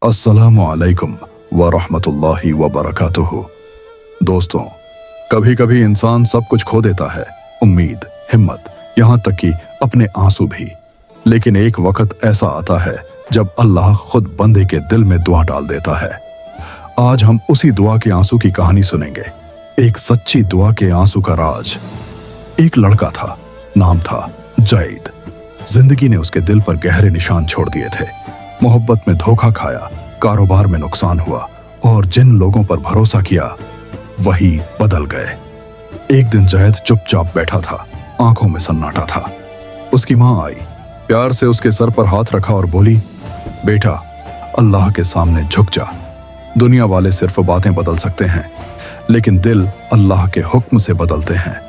अस्सलामु अलैकुम व रहमतुल्लाहि व बरकातुहू। दोस्तों, कभी कभी इंसान सब कुछ खो देता है, उम्मीद, हिम्मत, यहाँ तक कि अपने आंसू भी। लेकिन एक वक्त ऐसा आता है जब अल्लाह खुद बंदे के दिल में दुआ डाल देता है। आज हम उसी दुआ के आंसू की कहानी सुनेंगे, एक सच्ची दुआ के आंसू का राज। एक लड़का था, नाम था जैद। जिंदगी ने उसके दिल पर गहरे निशान छोड़ दिए थे। मोहब्बत में धोखा खाया, कारोबार में नुकसान हुआ और जिन लोगों पर भरोसा किया वही बदल गए। एक दिन जैद चुपचाप बैठा था, आंखों में सन्नाटा था। उसकी मां आई, प्यार से उसके सर पर हाथ रखा और बोली, बेटा, अल्लाह के सामने झुक जा। दुनिया वाले सिर्फ बातें बदल सकते हैं, लेकिन दिल अल्लाह के हुक्म से बदलते हैं।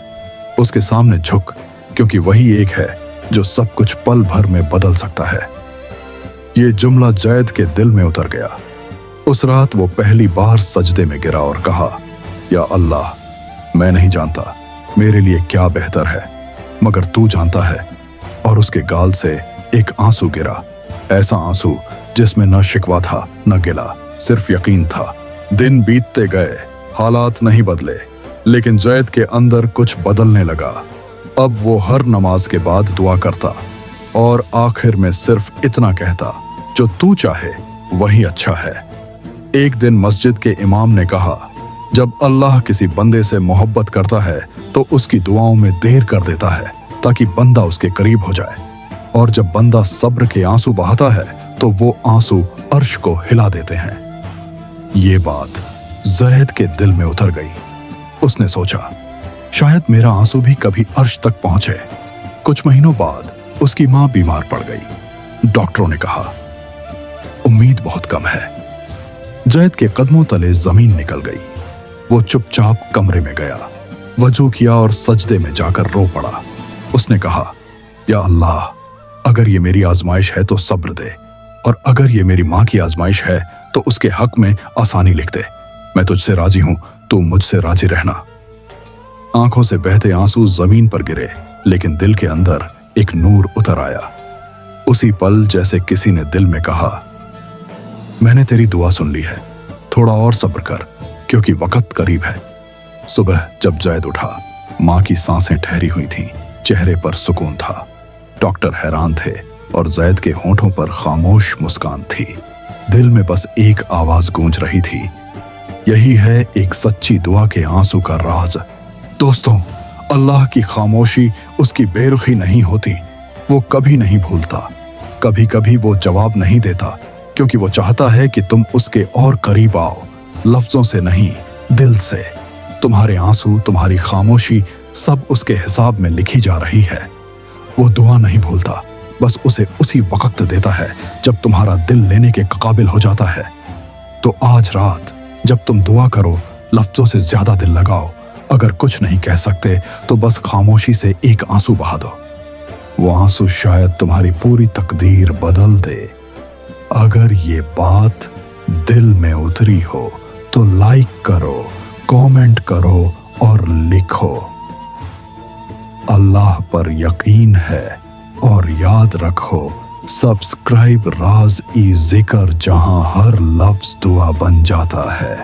उसके सामने झुक, क्योंकि वही एक है जो सब कुछ पल भर में बदल सकता है। ये जुमला जैद के दिल में उतर गया। उस रात वो पहली बार सजदे में गिरा और कहा, या अल्लाह, मैं नहीं जानता मेरे लिए क्या बेहतर है, मगर तू जानता है। और उसके गाल से एक आंसू गिरा, ऐसा आंसू जिसमें न शिकवा था न गिला, सिर्फ यकीन था। दिन बीतते गए, हालात नहीं बदले, लेकिन जैद के अंदर कुछ बदलने लगा। अब वो हर नमाज के बाद दुआ करता और आखिर में सिर्फ इतना कहता, जो तू चाहे वही अच्छा है। एक दिन मस्जिद के इमाम ने कहा, जब अल्लाह किसी बंदे से मोहब्बत करता है तो उसकी दुआओं में देर कर देता है ताकि बंदा उसके करीब हो जाए, और जब बंदा सब्र के आंसू बहाता है तो वो आंसू अर्श को हिला देते हैं। ये बात जैद के दिल में उतर गई। उसने सोचा, शायद मेरा आंसू भी कभी अर्श तक पहुंचे। कुछ महीनों बाद उसकी मां बीमार पड़ गई। डॉक्टरों ने कहा, उम्मीद बहुत कम है। जैद के कदमों तले जमीन निकल गई। वो चुपचाप कमरे में गया, वजू किया और सजदे में जाकर रो पड़ा। उसने कहा, या अल्लाह, अगर ये मेरी आजमाइश है तो सब्र दे, और अगर ये मेरी मां की आजमाइश है तो उसके हक में आसानी लिख दे। मैं तुझसे राजी हूं, तू मुझसे राजी रहना। आंखों से बहते आंसू जमीन पर गिरे, लेकिन दिल के अंदर एक नूर उतर आया। उसी पल जैसे किसी ने दिल में कहा, मैंने तेरी दुआ सुन ली है, थोड़ा और सब्र कर, क्योंकि वक्त करीब है। सुबह जब जैद उठा, मां की सांसें ठहरी हुई थीं, चेहरे पर सुकून था। डॉक्टर हैरान थे और जैद के होंठों पर खामोश मुस्कान थी। दिल में बस एक आवाज गूंज रही थी, यही है एक सच्ची दुआ के आंसू का राज। दोस्तों, अल्लाह की खामोशी उसकी बेरुखी नहीं होती। वो कभी नहीं भूलता, कभी कभी वो जवाब नहीं देता, क्योंकि वो चाहता है कि तुम उसके और करीब आओ, लफ्जों से नहीं, दिल से। तुम्हारे आंसू, तुम्हारी खामोशी, सब उसके हिसाब में लिखी जा रही है। वो दुआ नहीं भूलता, बस उसे उसी वक्त देता है जब तुम्हारा दिल लेने के काबिल हो जाता है। तो आज रात जब तुम दुआ करो, लफ्जों से ज्यादा दिल लगाओ। अगर कुछ नहीं कह सकते तो बस खामोशी से एक आंसू बहा दो। वो आंसू शायद तुम्हारी पूरी तकदीर बदल दे। अगर ये बात दिल में उतरी हो तो लाइक करो, कमेंट करो और लिखो, अल्लाह पर यकीन है। और याद रखो, सब्सक्राइब राज-ई-ज़िक्र, जहां हर लफ्ज दुआ बन जाता है।